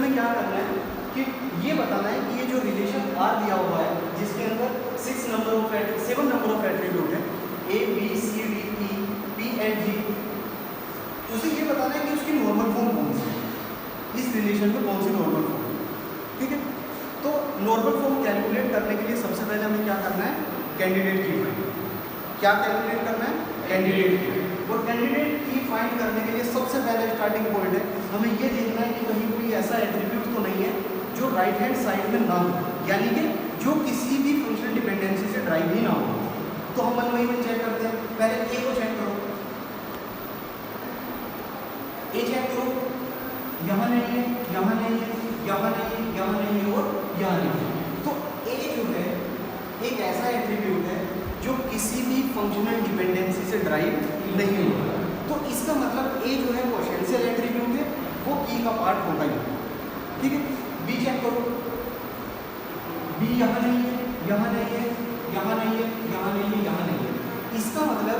हमें क्या करना है कि ये बताना है कि ये जो रिलेशन आर दिया हुआ है जिसके अंदर 7 नंबर ऑफ एट्रीब्यूट है A B C D E P and G, उसे ये बताना है कि उसकी नॉर्मल फॉर्म कौन सी है, इस रिलेशन में कौन सी नॉर्मल फॉर्म है। ठीक है, तो नॉर्मल फॉर्म कैलकुलेट करने के लिए सबसे पहले हमें क्या करना है, कैंडिडेट की फाइंड। क्या कैलकुलेट करना है, कैंडिडेट की। और कैंडिडेट की फाइंड करने के लिए सबसे पहले स्टार्टिंग पॉइंट है, हमें ये देखना है कि कहीं कोई ऐसा एट्रीब्यूट तो नहीं है जो राइट हैंड साइड में ना हो, यानी कि जो किसी भी फंक्शनल डिपेंडेंसी से ड्राइव ही ना हो। तो हम वही में चेक करते हैं, पहले ए को चेक करो, ए चेक करो, यहाँ नहीं है, यहाँ नहीं है, यहाँ नहीं है, यहाँ नहीं है और यहाँ नहीं है। तो ए जो है एक ऐसा एट्रीब्यूट है जो किसी भी फंक्शनल डिपेंडेंसी से ड्राइव नहीं होगा। तो इसका मतलब ए जो है वो एसेंशियल एट्रीब्यूट है, वो की का पार्ट होगा ही। ठीक है, बी चेक करो, बी यहाँ नहीं है, यहाँ नहीं है, यहाँ नहीं है, यहाँ नहीं है, यहाँ नहीं है। इसका मतलब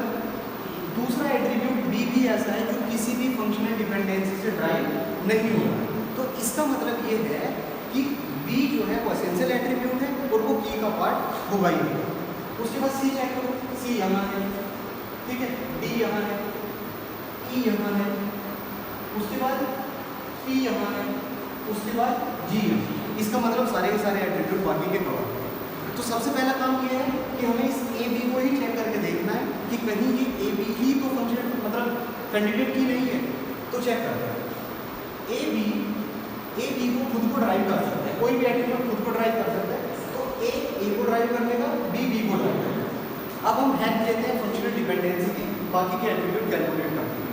दूसरा एट्रीब्यूट बी भी ऐसा है जो किसी भी फंक्शनल डिपेंडेंसी से ड्राइव नहीं होगा। तो इसका मतलब ये है कि बी जो है वो एसेंशियल एट्रीब्यूट है और वो की का पार्ट होगा ही होगा। उसके बाद सी चेक करो, सी यहाँ है, ठीक है, डी यहाँ है, ई यहाँ है, उसके बाद पी यहाँ है, उसके बाद जी यहाँ। इसका मतलब सारे के सारे एट्रीब्यूट बाकी के कवर। तो सबसे पहला काम ये है कि हमें इस ए बी को ही चेक करके देखना है कि कहीं ये ए बी ही तो फंक्शन मतलब कैंडिडेट की नहीं है। तो चेक करते हैं, ए बी को खुद को ड्राइव कर सकता है, कोई भी एट्रीब्यूट खुद को ड्राइव कर सकता है। तो ए को ड्राइव कर लेगा, बी को ड्राइव करेगा। अब हम हेल्प लेते हैं फंक्शनल डिपेंडेंसी की, बाकी के एट्रीब्यूट कैलकुलेट करते हैं।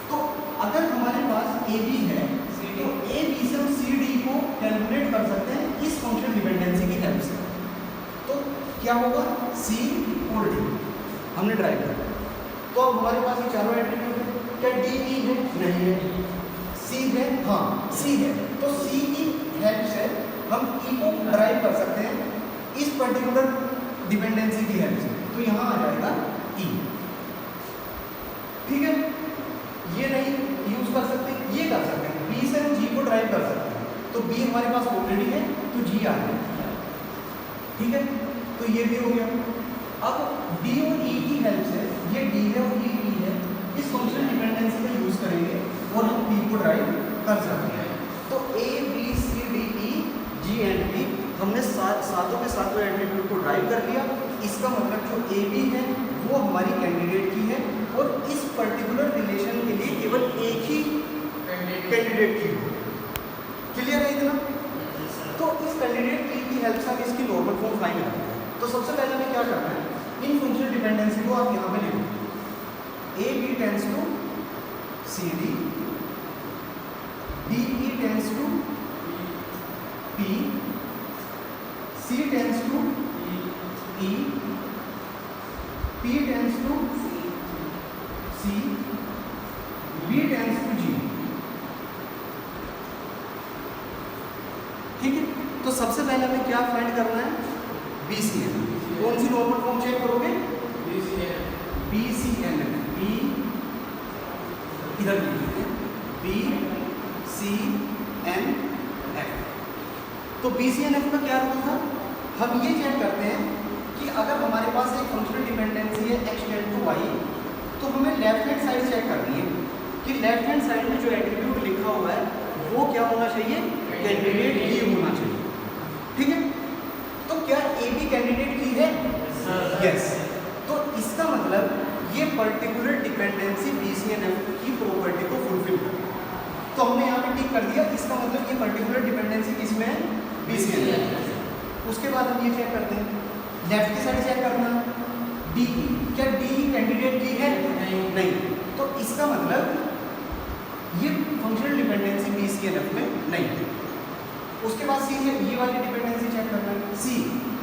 तो अगर हमारे पास ए बी है तो ए बी से हम सी डी को कैलकुलेट कर सकते हैं इस फंक्शनल डिपेंडेंसी की हेल्प से। तो क्या होगा, सी और डी हमने ड्राइव कर। तो अब हमारे पास ये चारों एट्रीब्यूट है, क्या डी ई है, नहीं है, सी है, हाँ सी है। तो सी की हेल्प से हम ई को ड्राइव कर सकते हैं इस पर्टिकुलर डिपेंडेंसी की हेल्प से। तो यहाँ आ जाएगा ई। ठीक है, ये नहीं यूज कर सकते, ये कर सकते हैं, बी से हम जी को ड्राइव कर सकते हैं। तो बी हमारे पास ऑलरेडी है तो जी आ गया। ठीक है, तो ये भी हो गया। अब डी और ई की हेल्प से, ये डी है और ये ई है, इस फंक्शनल डिपेंडेंसी का यूज करेंगे और हम पी को ड्राइव कर सकते हैं। तो A B C D E G and P हमने सातों के सातों एट्रीब्यूट को ड्राइव कर लिया। इसका मतलब जो ए बी है वो हमारी कैंडिडेट की है और इस पर्टिकुलर रिलेशन के लिए केवल एक ही कैंडिडेट की हो। क्लियर है इतना? तो इस कैंडिडेट की हेल्प से हम इसकी नॉर्मल फॉर्म फाइंड करते हैं। तो सबसे पहले हमें क्या करना है, इन फंक्शनल डिपेंडेंसी को आप यहाँ पे ले लो, A B tends to C D, D E tends to P, C tends to E, P tends to C, B tends to G. ठीक है, तो सबसे पहले हमें क्या फाइंड करना है, BCN। कौन सी नॉर्मल फॉर्म चेक करोगे, BCN, बी इधर लिखिए BCNF। तो BCNF का क्या रूल था, हम ये चेक करते हैं कि अगर हमारे पास एक फंक्शनल डिपेंडेंसी है x टेंड टू y, तो हमें लेफ्ट हैंड साइड चेक करनी है कि लेफ्ट हैंड साइड में जो एट्रीब्यूट लिखा हुआ है वो क्या होना चाहिए, कैंडिडेट की होना चाहिए। ठीक है, तो क्या ए बी कैंडिडेट की है, यस। तो इसका मतलब ये पर्टिकुलर डिपेंडेंसी BCNF की प्रॉपर्टी को फुलफिल कर, तो हमने यहाँ पे टिक कर दिया। इसका मतलब ये पर्टिकुलर डिपेंडेंसी किसमें है, BCNF। उसके बाद हम ये चेक करते हैं, लेफ्ट की साइड चेक करना, डी, क्या डी कैंडिडेट की है, नहीं। तो इसका मतलब ये फंक्शनल डिपेंडेंसी BCNF में नहीं है। उसके बाद सी है, ये वाली डिपेंडेंसी चेक करना, सी,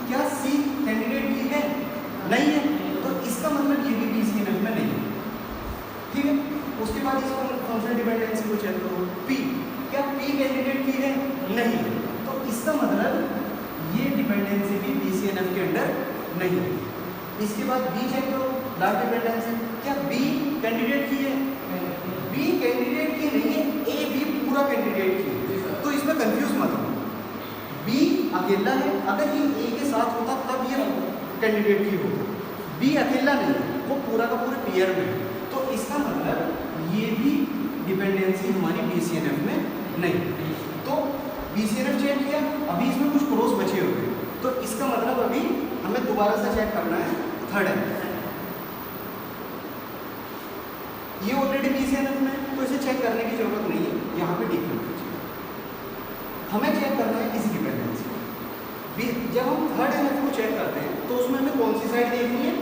क्या सी कैंडिडेट की है, नहीं है। तो इसका मतलब ये भी BCNF में नहीं है। ठीक है, उसके बाद इस फंक्शनल डिपेंडेंसी को चेक करो, पी, क्या पी कैंडिडेट की है, नहीं। तो इसका मतलब ये डिपेंडेंसी भी BCNF के अंडर नहीं है। इसके बाद बी चेक करो, लास्ट डिपेंडेंसी, क्या बी कैंडिडेट की है, बी कैंडिडेट की नहीं है, ए बी पूरा कैंडिडेट की है। तो इसमें कंफ्यूज मत हो, बी अकेला है, अगर ये ए के साथ होता तब ये कैंडिडेट की होता, बी अकेला नहीं, वो पूरा का पूरे पेयर में, तो इसका मतलब ये भी डिपेंडेंसी हमारी BCNF में नहीं। तो BCNF चेक किया, अभी इसमें कुछ क्रॉस बचे हुए, तो इसका मतलब अभी हमें दोबारा से चेक करना है थर्ड NF। ये ऑलरेडी BCNF में, तो इसे चेक करने की जरूरत नहीं है, यहाँ पे ठीक कर दीजिए। हमें चेक करना है इस डिपेंडेंसी को। जब हम थर्ड NF को चेक करते हैं तो उसमें हमें कौन सी साइड देखनी है?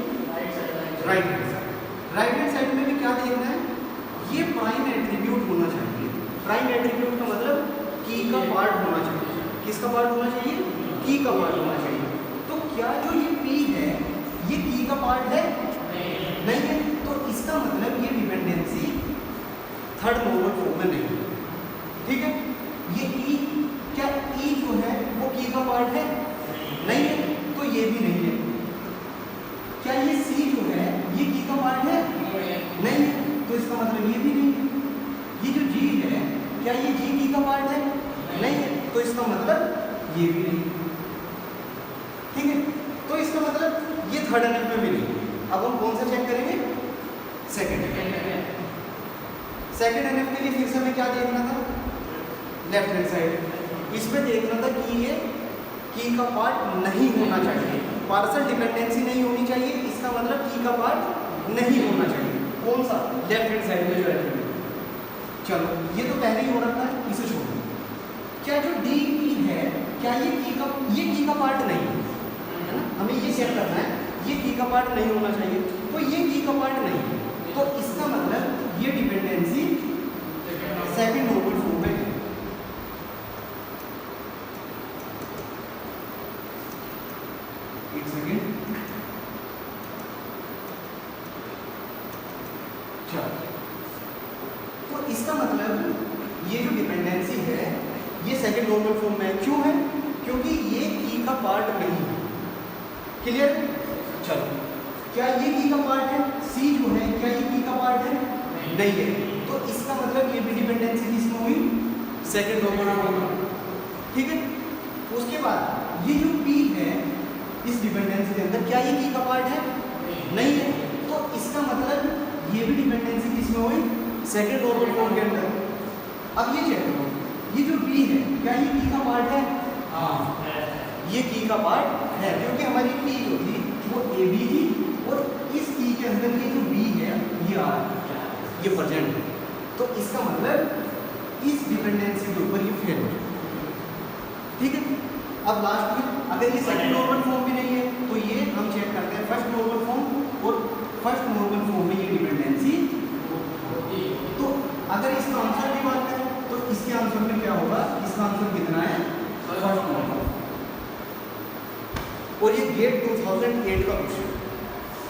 Right hand side. Right hand side में भी क्या देखना है? ये प्राइम एट्रीब्यूट होना चाहिए। प्राइम एट्रीब्यूट का मतलब की का पार्ट होना चाहिए। किसका पार्ट होना चाहिए? की का पार्ट होना चाहिए। तो क्या जो ये P है ये की का पार्ट है? नहीं है। तो इसका मतलब ये डिपेंडेंसी थर्ड नॉर्मल फॉर्म में नहीं, ठीक है। ये E, क्या E जो है वो की का पार्ट है? नहीं है, तो ये भी नहीं है। क्या ये C जो है ये की का पार्ट है? नहीं है, तो इसका मतलब ये भी नहीं है। ये जो G है क्या ये G की का पार्ट है? नहीं है, तो इसका मतलब ये भी नहीं, ठीक है। तो इसका मतलब ये थर्ड NF में भी नहीं है। अब हम कौन सा चेक करेंगे? सेकंड NF के लिए फिर से हमें क्या देखना था? Left hand side. इसमें देखना था कि ये की का पार्ट नहीं होना चाहिए, पार्शियल डिपेंडेंसी नहीं होनी चाहिए, इसका मतलब की का पार्ट नहीं होना चाहिए। कौन सा? लेफ्ट हैंड साइड में जो एट्रीब्यूट। चलो ये तो पहले ही हो रखा है, इसे छोड़ दो। क्या जो डी ई है क्या ये की का पार्ट नहीं है? है ना, हमें ये चेक करना है, ये की का पार्ट नहीं होना चाहिए, तो ये की का पार्ट नहीं है, तो इसका मतलब ये डिपेंडेंसी सेकंड नॉर्मल फॉर्म में है। एक सेकेंड, तो इसका मतलब ये जो डिपेंडेंसी है ये सेकंड नॉर्मल फॉर्म में है। क्यों है? क्योंकि ये की का पार्ट नहीं है। क्लियर? चलो, क्या ये की का पार्ट है? सी जो है क्या ये की का पार्ट है? नहीं है, तो इसका मतलब ये भी डिपेंडेंसी किसमें हुई? सेकंड नॉर्मल फॉर्म में, ठीक है। उसके बाद ये जो पी है इस डिपेंडेंसी के अंदर क्या ये की का पार्ट है? नहीं है, तो इसका मतलब ये भी डिपेंडेंसी किसमें हुई? सेकंड नॉर्मल फॉर्म के अंदर। अब ये चेक करो, ये जो बी है क्या ये की का पार्ट है? हाँ, ये की का पार्ट है, क्योंकि हमारी पी जो थी वो ए बी थी और इस की के अंदर ये जो बी है ये आर, ये प्रेजेंट है, तो इसका मतलब इस डिपेंडेंसी के ऊपर ये फेल हो जाए, ठीक है। अब लास्ट में अगर ये सेकंड नॉर्मल फॉर्म भी नहीं है तो ये हम चेक करते हैं फर्स्ट नॉर्मल फॉर्म, और फर्स्ट नॉर्मल फॉर्म में ये डिपेंडेंसी, तो अगर इसका आंसर की बात करें तो इसके आंसर में क्या होगा? इसका आंसर कितना है? First normal. और ये गेट 2008 का क्वेश्चन।